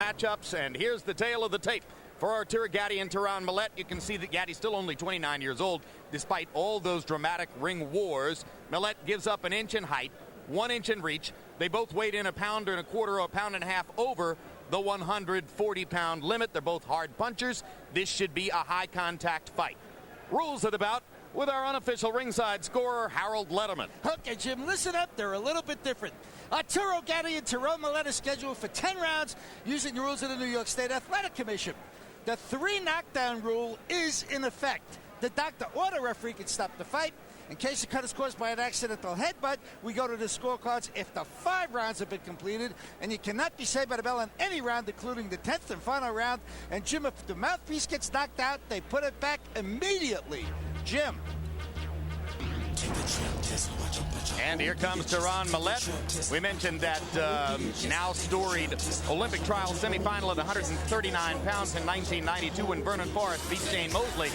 Matchups, and here's the tale of the tape. For Arturo Gatti and Terron Millett, you can see that Gatti's still only 29 years old, despite all those dramatic ring wars. Millett gives up an inch in height, 1 inch in reach. They both weighed in 1.25 pounds or 1.5 pounds over the 140-pound limit. They're both hard punchers. This should be a high-contact fight. Rules of the bout with our unofficial ringside scorer, Harold Letterman. Okay, Jim, listen up. They're a little bit different. Arturo Gatti and Terron Millett are scheduled for 10 rounds using the rules of the New York State Athletic Commission. The 3 knockdown rule is in effect. The doctor or the referee can stop the fight. In case the cut is caused by an accidental headbutt, we go to the scorecards if the 5 rounds have been completed, and you cannot be saved by the bell in any round, including the 10th and final round. And, Jim, if the mouthpiece gets knocked out, they put it back immediately. Jim. And here comes Terron Millett. We mentioned that now storied Olympic trial semifinal at 139 pounds in 1992 when Vernon Forrest beat Shane Mosley.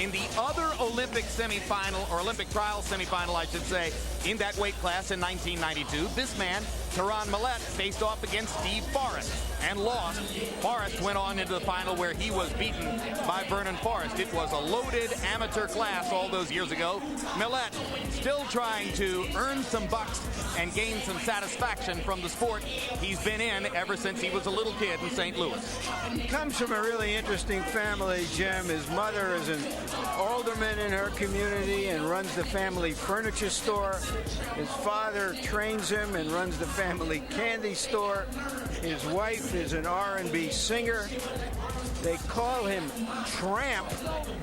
In the other Olympic semifinal, or Olympic trial semifinal, I should say, in that weight class in 1992, this man, Terron Millett, faced off against Steve Forrest and lost. Forrest went on into the final where he was beaten by Vernon Forrest. It was a loaded amateur class all those years ago. Millett still trying to earn some bucks and gain some satisfaction from the sport he's been in ever since he was a little kid in St. Louis. He comes from a really interesting family, Jim. His mother is an alderman in her community and runs the family furniture store. His father trains him and runs the family candy store. His wife is an R&B singer. They call him Tramp,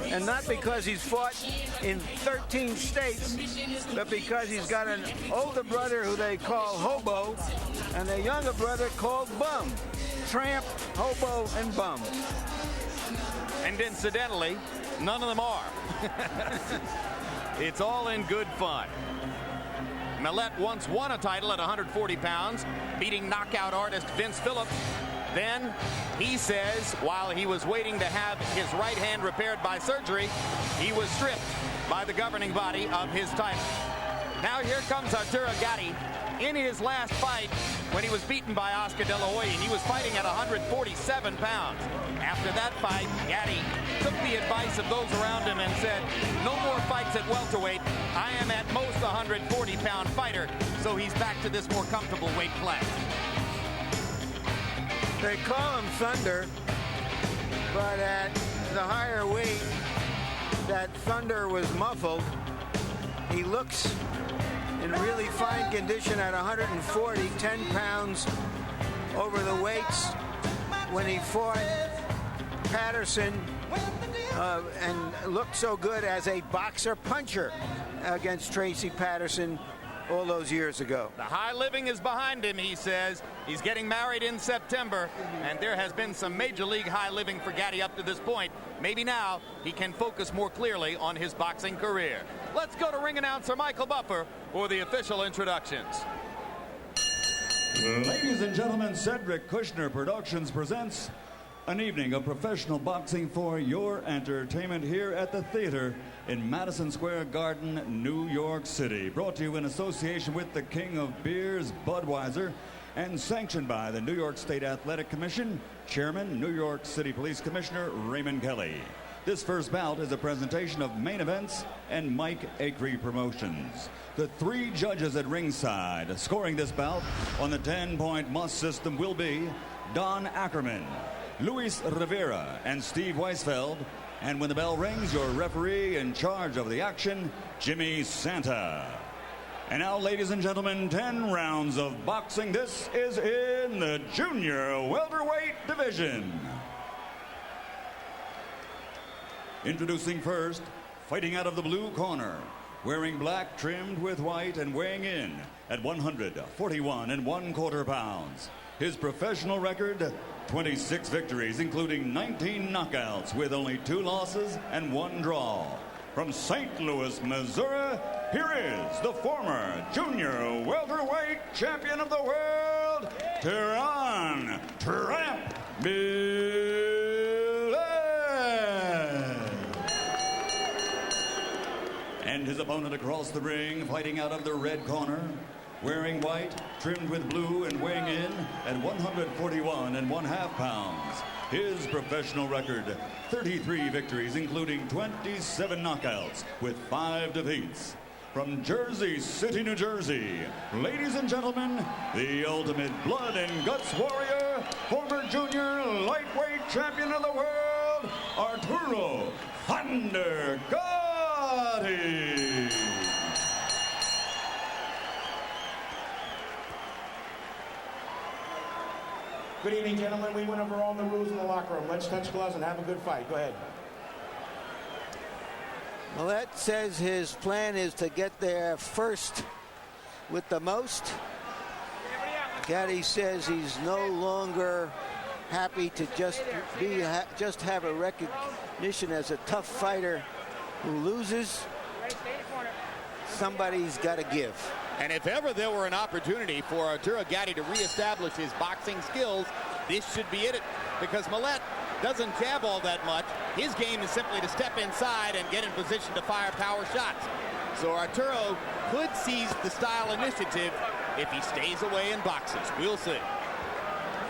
and not because he's fought in 13 states, but because he's got an older brother who they call Hobo, and a younger brother called Bum. Tramp, Hobo, and Bum. And incidentally, none of them are. It's all in good fun. Millett once won a title at 140 pounds, beating knockout artist Vince Phillips. Then, he says, while he was waiting to have his right hand repaired by surgery, he was stripped by the governing body of his title. Now here comes Arturo Gatti in his last fight when he was beaten by Oscar De La Hoya, and he was fighting at 147 pounds. After that fight, Gatti took the advice of those around him and said, no more fights at welterweight. I am at most a 140-pound fighter, so he's back to this more comfortable weight class. They call him Thunder, but at the higher weight, that thunder was muffled. He looks in really fine condition at 140, 10 pounds over the weights when he fought Patterson and looked so good as a boxer puncher against Tracy Patterson all those years ago. The high living is behind him, he says. He's getting married in September, and there has been some major league high living for Gatti up to this point. Maybe now he can focus more clearly on his boxing career. Let's go to ring announcer Michael Buffer for the official introductions. Ladies and gentlemen, Cedric Kushner Productions presents an evening of professional boxing for your entertainment here at the theater in Madison Square Garden, New York City. Brought to you in association with the King of Beers, Budweiser, and sanctioned by the New York State Athletic Commission, Chairman, New York City Police Commissioner Raymond Kelly. This first bout is a presentation of Main Events and Mike Acree Promotions. The 3 judges at ringside scoring this bout on the 10-point must system will be Don Ackerman, Luis Rivera, and Steve Weisfeld. And when the bell rings, your referee in charge of the action, Jimmy Santa. And now, ladies and gentlemen, 10 rounds of boxing. This is in the junior welterweight division. Introducing first, fighting out of the blue corner, wearing black trimmed with white and weighing in at 141 1/4 pounds. His professional record, 26 victories, including 19 knockouts, with only 2 losses and 1 draw. From St. Louis, Missouri, here is the former junior welterweight champion of the world, Terron Tramp Millett. And his opponent across the ring, fighting out of the red corner, Wearing white, trimmed with blue, and weighing in at 141.5 pounds. His professional record, 33 victories, including 27 knockouts with 5 defeats. From Jersey City, New Jersey, ladies and gentlemen, the ultimate blood and guts warrior, former junior lightweight champion of the world, Arturo Gatti. Good evening, gentlemen. We went over all the rules in the locker room. Let's touch gloves and have a good fight. Go ahead. Millett says his plan is to get there first with the most. Gatti says he's no longer happy to just have a recognition as a tough fighter who loses. Somebody's got to give. And if ever there were an opportunity for Arturo Gatti to reestablish his boxing skills, this should be it, because Millett doesn't jab all that much. His game is simply to step inside and get in position to fire power shots. So Arturo could seize the style initiative if he stays away and boxes. We'll see.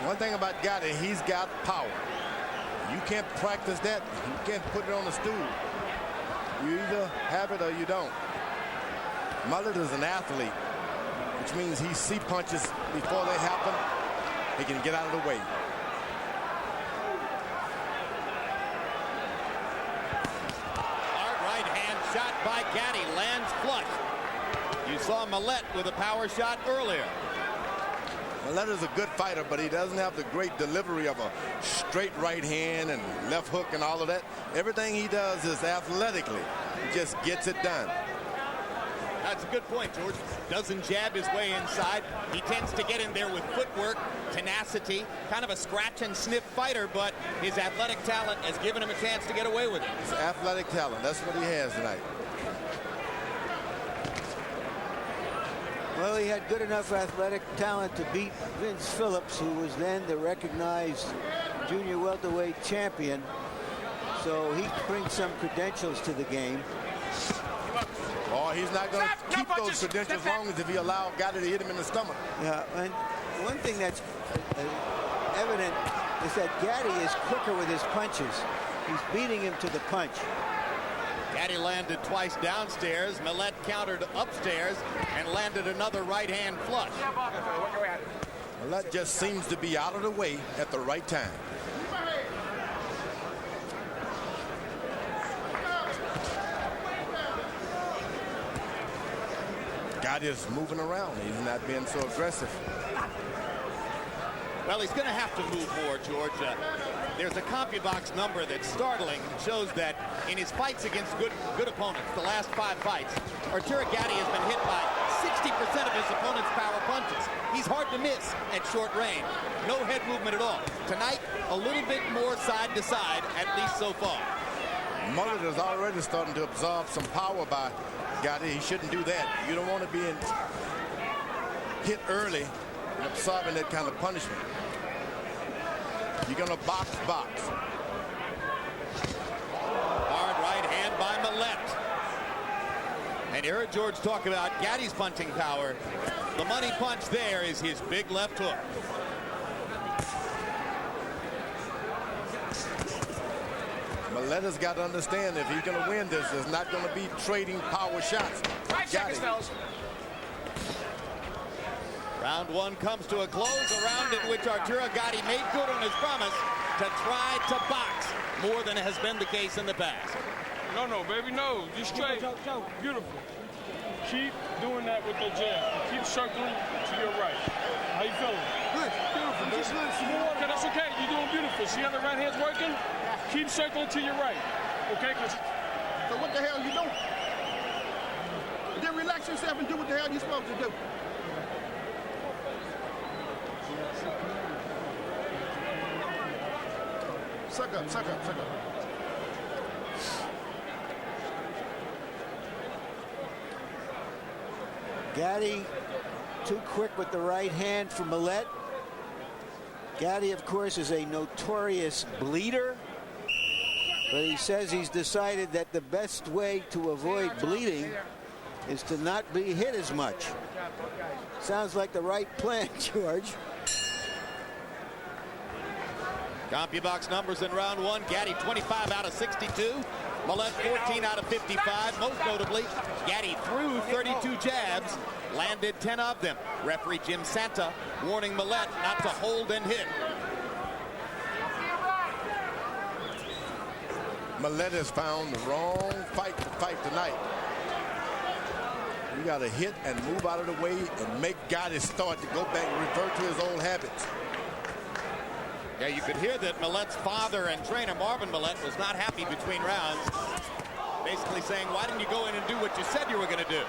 One thing about Gatti, he's got power. You can't practice that. You can't put it on the stool. You either have it or you don't. Millett is an athlete, which means he sees punches before they happen. He can get out of the way. Hard right hand shot by Gatti lands flush. You saw Millett with a power shot earlier. Millett is a good fighter, but he doesn't have the great delivery of a straight right hand and left hook and all of that. Everything he does is athletically. He just gets it done. That's a good point, George. Doesn't jab his way inside. He tends to get in there with footwork, tenacity, kind of a scratch and sniff fighter, but his athletic talent has given him a chance to get away with it. His athletic talent, that's what he has tonight. Well, he had good enough athletic talent to beat Vince Phillips, who was then the recognized junior welterweight champion. So he brings some credentials to the game. Oh, he's not going to keep those credentials long as if he allowed Gatti to hit him in the stomach. Yeah, and one thing that's evident is that Gatti is quicker with his punches. He's beating him to the punch. Gatti landed twice downstairs. Millett countered upstairs and landed another right hand flush. Millett just seems to be out of the way at the right time. Gatti is moving around. He's not being so aggressive. Well, he's going to have to move more, George. There's a CompuBox number that's startling. It shows that in his fights against good opponents, the last 5 fights, Arturo Gatti has been hit by 60% of his opponent's power punches. He's hard to miss at short range. No head movement at all. Tonight, a little bit more side to side, at least so far. Millett is already starting to absorb some power by Gatti. He shouldn't do that. You don't want to be hit early and absorbing that kind of punishment. You're going to box. Hard right hand by Millett. And you heard George talk about Gatti's punching power. The money punch there is his big left hook. Millett has got to understand if he's going to win this, there's not going to be trading power shots. Gatti. Round 1 comes to a close, a round in which Arturo Gatti made good on his promise to try to box more than has been the case in the past. No, baby, no. Just straight. Beautiful. Keep doing that with the jab. Keep circling to your right. How you feeling? Good. Beautiful. Just good. Okay, that's okay. You're doing beautiful. See how the right hand's working? Keep circling to your right. Okay? So what the hell are you doing? Then relax yourself and do what the hell you're supposed to do. Suck up. Gatti too quick with the right hand for Millett. Gatti, of course, is a notorious bleeder, but he says he's decided that the best way to avoid bleeding is to not be hit as much. Sounds like the right plan, George. CompuBox numbers in round one. Gatti 25 out of 62. Millett 14 out of 55. Most notably, Gatti threw 32 jabs, landed 10 of them. Referee Jim Santa warning Millett not to hold and hit. Millett has found the wrong fight to fight tonight. You got to hit and move out of the way and make Gatti start to go back and revert to his old habits. Yeah, you could hear that Millett's father and trainer, Marvin Millett, was not happy between rounds. Basically saying, why didn't you go in and do what you said you were going to do?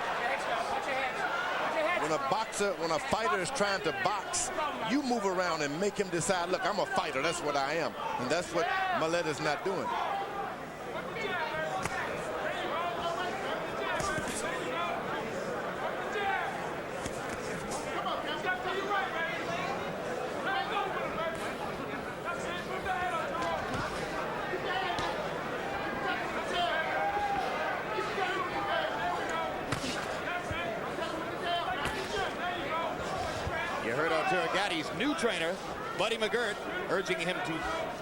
When a fighter is trying to box, you move around and make him decide, look, I'm a fighter, that's what I am. And that's what Millett is not doing. You heard Arturo Gatti's new trainer, Buddy McGirt, urging him to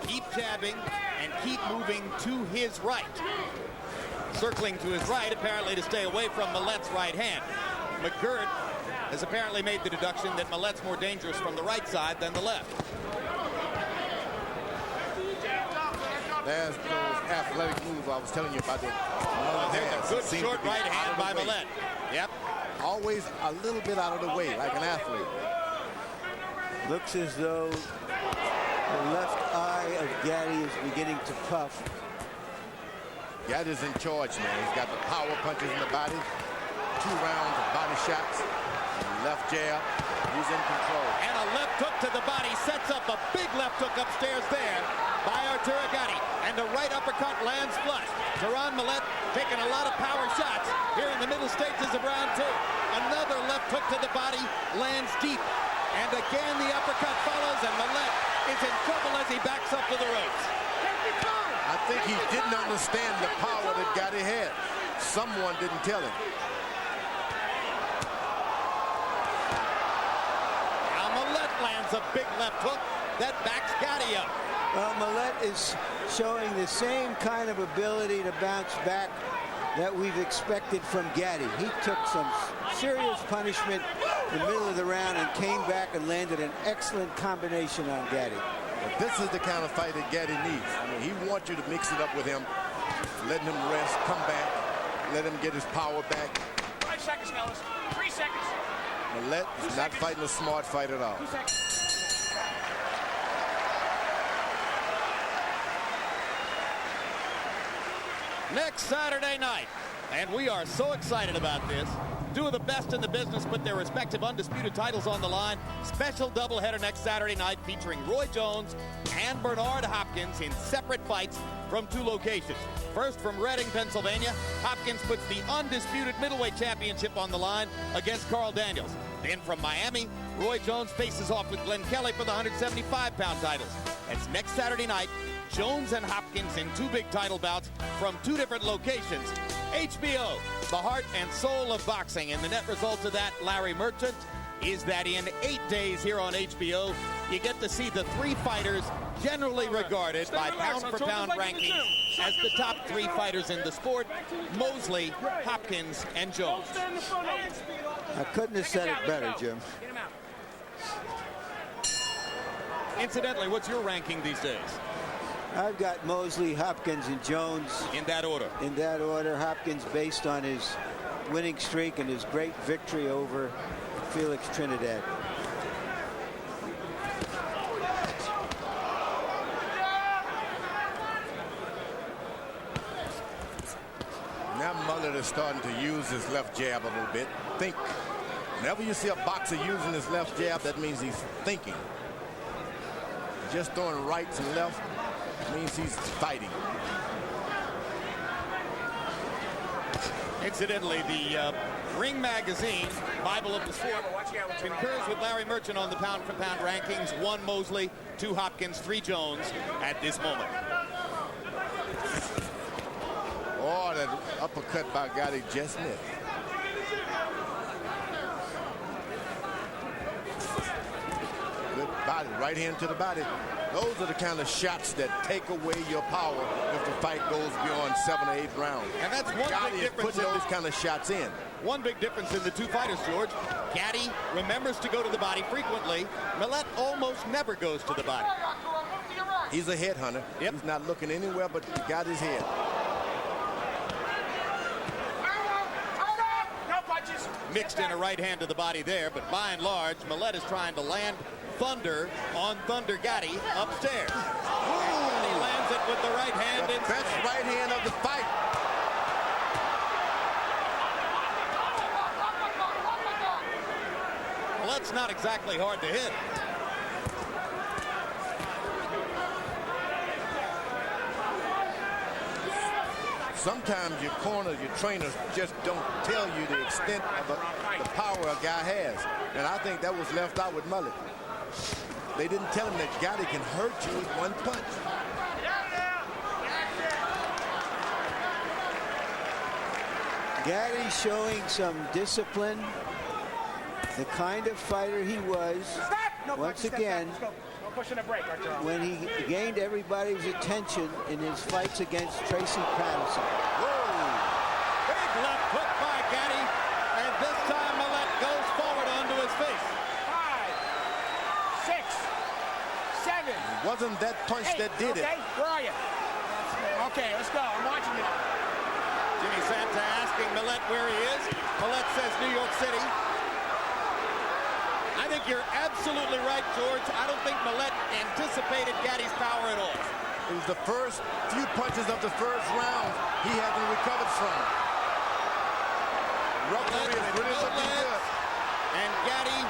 keep jabbing and keep moving to his right. Circling to his right, apparently to stay away from Millett's right hand. McGirt has apparently made the deduction that Millett's more dangerous from the right side than the left. There's those athletic moves I was telling you about. There's a good short right hand by Millett. Yep. Always a little bit out of the way, like an athlete. Looks as though the left eye of Gatti is beginning to puff. Gatti's in charge now. He's got the power punches in the body. 2 rounds of body shots. Left jab. He's in control. And a left hook to the body sets up a big left hook upstairs there by Arturo Gatti. And the right uppercut lands flush. Terron Millett taking a lot of power shots here in the middle stages of round 2. Another left hook to the body lands deep. And again the uppercut follows, and Millett is in trouble as he backs up to the ropes. I think he didn't understand the power that Gatti had. Someone didn't tell him. Now Millett lands a big left hook that backs Gatti up. Well, Millett is showing the same kind of ability to bounce back that we've expected from Gatti. He took some serious punishment in the middle of the round and came back and landed an excellent combination on Gatti. But this is the kind of fight that Gatti needs. I mean, he wants you to mix it up with him, letting him rest, come back, let him get his power back. 5 seconds, fellas. 3 seconds. Millett is not fighting a smart fight at all. 2 seconds. Next Saturday night, and we are so excited about this. 2 of the best in the business put their respective undisputed titles on the line. Special doubleheader next Saturday night featuring Roy Jones and Bernard Hopkins in separate fights from 2 locations. First from Reading, Pennsylvania, Hopkins puts the undisputed middleweight championship on the line against Carl Daniels. Then from Miami, Roy Jones faces off with Glenn Kelly for the 175-pound titles. That's next Saturday night. Jones and Hopkins in 2 big title bouts from 2 different locations. HBO, the heart and soul of boxing. And the net result of that, Larry Merchant, is that in 8 days here on HBO, you get to see the 3 fighters generally regarded by pound-for-pound ranking as the top 3 fighters in the sport: Mosley, Hopkins, and Jones. I couldn't have said it better, Jim. Incidentally, what's your ranking these days? I've got Mosley, Hopkins, and Jones. In that order? In that order. Hopkins based on his winning streak and his great victory over Felix Trinidad. Now Millett is starting to use his left jab a little bit. Think. Whenever you see a boxer using his left jab, that means he's thinking. Just throwing rights and left means he's fighting. Incidentally, the Ring Magazine, Bible of the Sport, concurs with Larry Merchant on the pound-for-pound rankings. 1 Mosley, 2 Hopkins, 3 Jones at this moment. Oh, that uppercut by Gatti just missed. Body, right hand to the body. Those are the kind of shots that take away your power if the fight goes beyond 7 or 8 rounds. And that's one big difference. Putting those kind of shots in. One big difference in the two fighters, George. Gatti remembers to go to the body frequently. Millett almost never goes to the body. He's a headhunter. Yep. He's not looking anywhere but he got his head. Mixed in a right hand to the body there, but by and large, Millett is trying to land thunder on Thunder Gatti upstairs. And he lands it with the right hand. The best right hand of the fight. Well, that's not exactly hard to hit. Sometimes your corner, your trainers just don't tell you the extent of the power a guy has. And I think that was left out with Millett. They didn't tell him that Gatti can hurt you with one punch. Gatti showing some discipline, the kind of fighter he was. Once again, when he gained everybody's attention in his fights against Tracy Patterson. Big left hook by Gatti, and this time Millett goes forward onto his face. 5, 6, 7. It wasn't that punch that did it. Where are you? Okay, let's go. I'm watching it. Jimmy Santa asking Millett where he is. Millett says New York City. I think you're absolutely right, George. I don't think Millett anticipated Gatti's power at all. It was the first few punches of the first round he hasn't recovered from. Referee is really looking good. And Gatti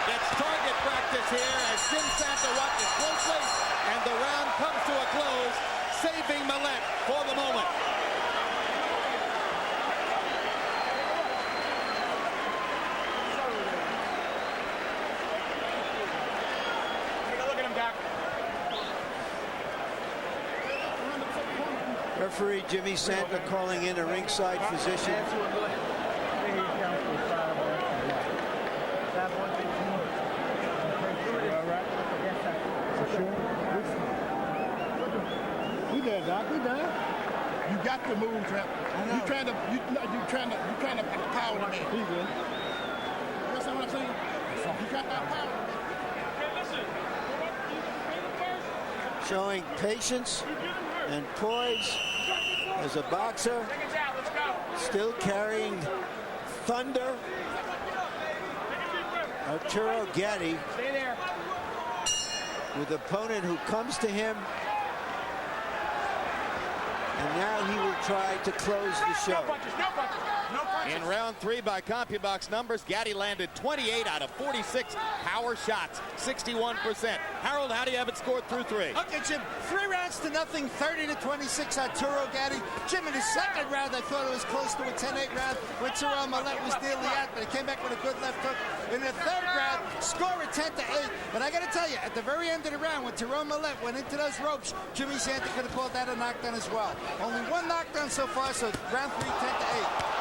gets target practice here as Jim Santa watches closely, and the round comes to a close, saving Millett for the moment. Referee Jimmy Santa calling in a ringside physician. We done, Doc. We done. You got to move, Trent. You trying to power the man. He good. That's what I'm saying. You got that power. Showing patience and poise as a boxer, still carrying thunder. Arturo Gatti with an opponent who comes to him, and now he will try to close the show. In round 3 by CompuBox numbers, Gatti landed 28 out of 46 power shots, 61%. Harold, how do you have it scored through 3? Okay, Jim, 3 rounds to nothing, 30-26 Arturo Gatti. Jim, in the second round, I thought it was close to a 10-8 round when Terron Millett was nearly out, but he came back with a good left hook. In the third round, score a 10-8. But I got to tell you, at the very end of the round, when Terron Millett went into those ropes, Jimmy Santa could have called that a knockdown as well. Only 1 knockdown so far, so round 3, 10-8.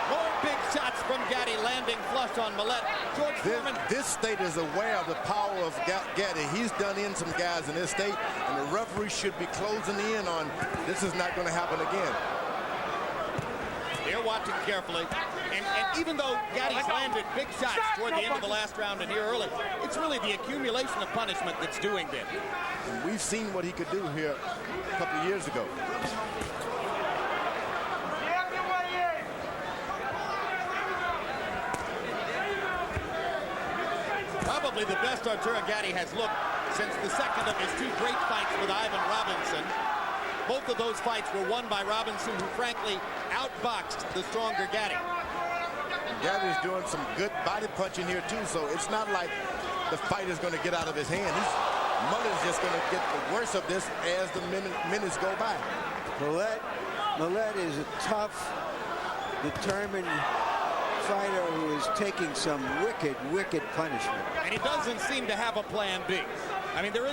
More big shots from Gatti landing flush on Millett. George Foreman. This state is aware of the power of Gatti. He's done in some guys in this state, and the referee should be closing in on this is not going to happen again. They're watching carefully. And even though Gatti's landed big shots toward the end of the last round and here early, it's really the accumulation of punishment that's doing this. And we've seen what he could do here a couple of years ago. Probably the best Arturo Gatti has looked since the second of his 2 great fights with Ivan Robinson. Both of those fights were won by Robinson, who frankly outboxed the stronger Gatti. Gatti's doing some good body punching here too, so it's not like the fight is going to get out of his hand. Millett's just going to get the worst of this as the minutes go by. Millett is a tough, determined fighter who is taking some wicked punishment. And he doesn't seem to have a plan B. I mean, there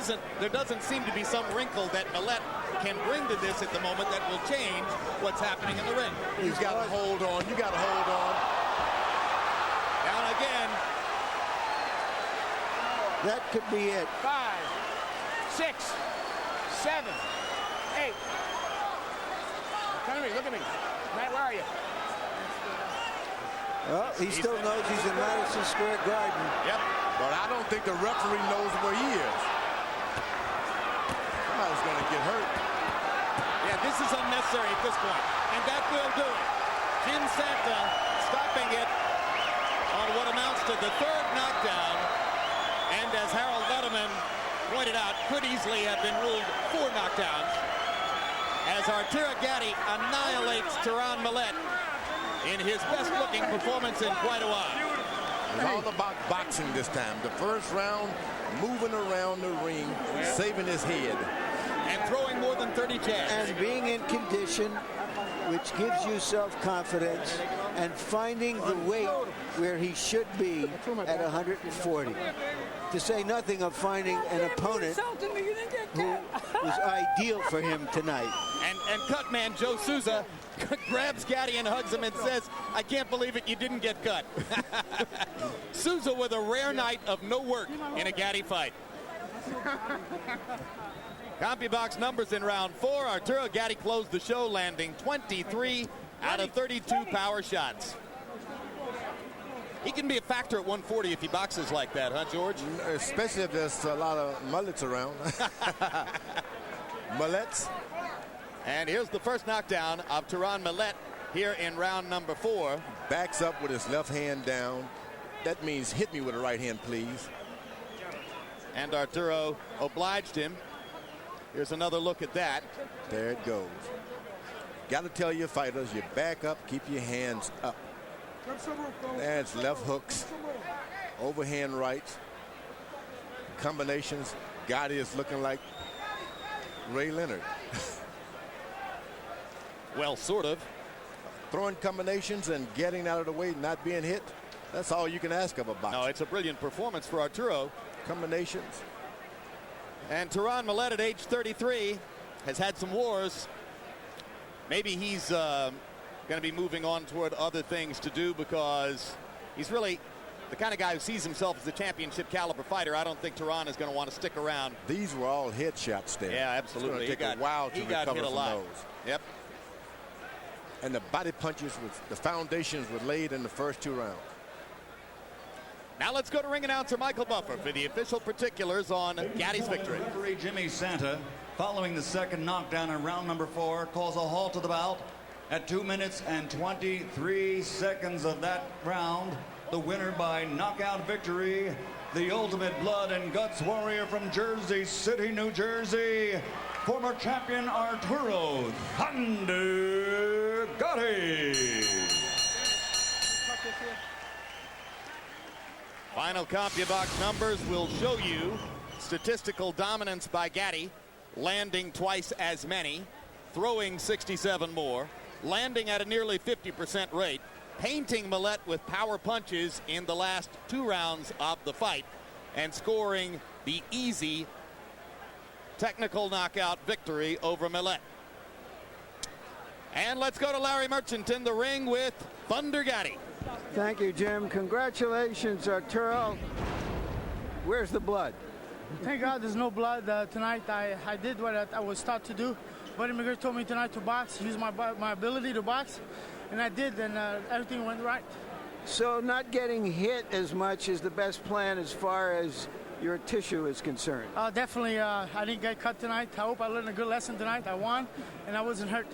doesn't seem to be some wrinkle that Millett can bring to this at the moment that will change what's happening in the ring. You've got to hold on. You got to hold on. Down again. That could be it. 5, 6, 7, 8. Come to me, look at me. Matt, where are you? Well, he still knows he's in Madison Square Garden. Yep, but I don't think the referee knows where he is. Somebody's going to get hurt. Yeah, this is unnecessary at this point, and that will do it. Jim Santa stopping it on what amounts to the third knockdown, and as Harold Letterman pointed out, could easily have been ruled 4 knockdowns, as Arturo Gatti annihilates Terron Millett in his best-looking performance in quite a while. It's all about boxing this time. The first round, moving around the ring, saving his head. And throwing more than 30 jabs. And being in condition, which gives you self-confidence, and finding the weight where he should be at 140. To say nothing of finding an opponent who was ideal for him tonight. And cut man Joe Souza grabs Gatti and hugs him and says, I can't believe it, you didn't get cut. Souza with a rare night of no work in a Gatti fight. CompuBox numbers in round 4. Arturo Gatti closed the show, landing 23 out of 32 power shots. He can be a factor at 140 if he boxes like that, huh, George? Especially if there's a lot of mullets around. Mullets. And here's the first knockdown of Terron Millett here in round number 4. Backs up with his left hand down. That means hit me with the right hand, please. And Arturo obliged him. Here's another look at that. There it goes. Got to tell your fighters, you back up, keep your hands up. There's left hooks, overhand rights, combinations. Gotti is looking like Ray Leonard. Well, sort of. Throwing combinations and getting out of the way, not being hit. That's all you can ask of a boxer. No, it's a brilliant performance for Arturo. Combinations. And Terron Millett at age 33 has had some wars. Maybe he's going to be moving on toward other things to do, because he's really the kind of guy who sees himself as a championship caliber fighter. I don't think Terron is going to want to stick around. These were all headshots there. Yeah, absolutely. It's going to take a while to recover from those. Yep. And the body punches, the foundations were laid in the first 2 rounds. Now let's go to ring announcer Michael Buffer for the official particulars on Gatti's victory. Referee Jimmy Santa, following the second knockdown in round number 4, calls a halt to the bout. At 2 minutes and 23 seconds of that round, the winner by knockout victory, the ultimate blood and guts warrior from Jersey City, New Jersey, former champion Arturo Gatti. Final CompuBox numbers will show you statistical dominance by Gatti, landing twice as many, throwing 67 more, landing at a nearly 50% rate, painting Millett with power punches in the last 2 rounds of the fight, and scoring the easy technical knockout victory over Millett. And let's go to Larry Merchant in the ring with Thunder Gatti. Thank you, Jim. Congratulations, Arturo. Where's the blood? Thank God there's no blood tonight. I did what I was taught to do. Buddy McGirt told me tonight to box, use my ability to box, and I did, and everything went right. So not getting hit as much is the best plan as far as your tissue is concerned. Definitely, I didn't get cut tonight. I hope I learned a good lesson tonight. I won, and I wasn't hurt.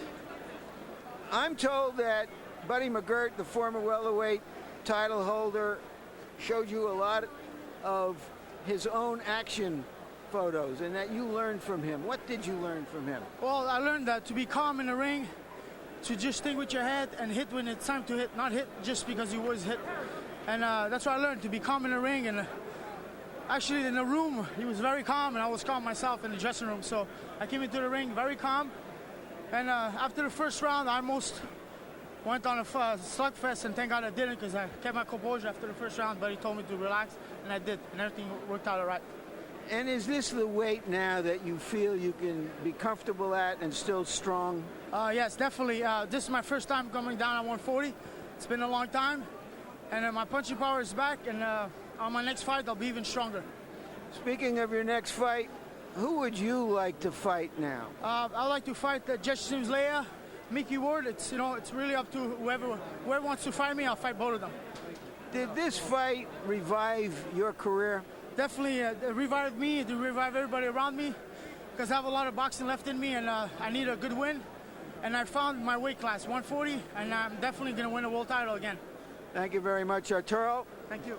I'm told that Buddy McGirt, the former welterweight title holder, showed you a lot of his own action photos and that you learned from him. What did you learn from him? Well, I learned that to be calm in the ring, to just think with your head and hit when it's time to hit, not hit just because you was hit. And that's what I learned, to be calm in the ring. And actually in the room, he was very calm, and I was calm myself in the dressing room. So I came into the ring very calm. And after the first round, I almost went on a slugfest, and thank God I didn't, because I kept my composure after the first round, but he told me to relax, and I did, and everything worked out all right. And is this the weight now that you feel you can be comfortable at and still strong? Yes, definitely. This is my first time coming down at 140. It's been a long time, and my punching power is back, and on my next fight, I'll be even stronger. Speaking of your next fight, who would you like to fight now? I like to fight Jesse Sims Leia, Mickey Ward. It's it's really up to whoever wants to fight me. I'll fight both of them. Did this fight revive your career? Definitely it revived me. It revived everybody around me because I have a lot of boxing left in me, and I need a good win. And I found my weight class, 140, and I'm definitely going to win a world title again. Thank you very much, Arturo. Thank you.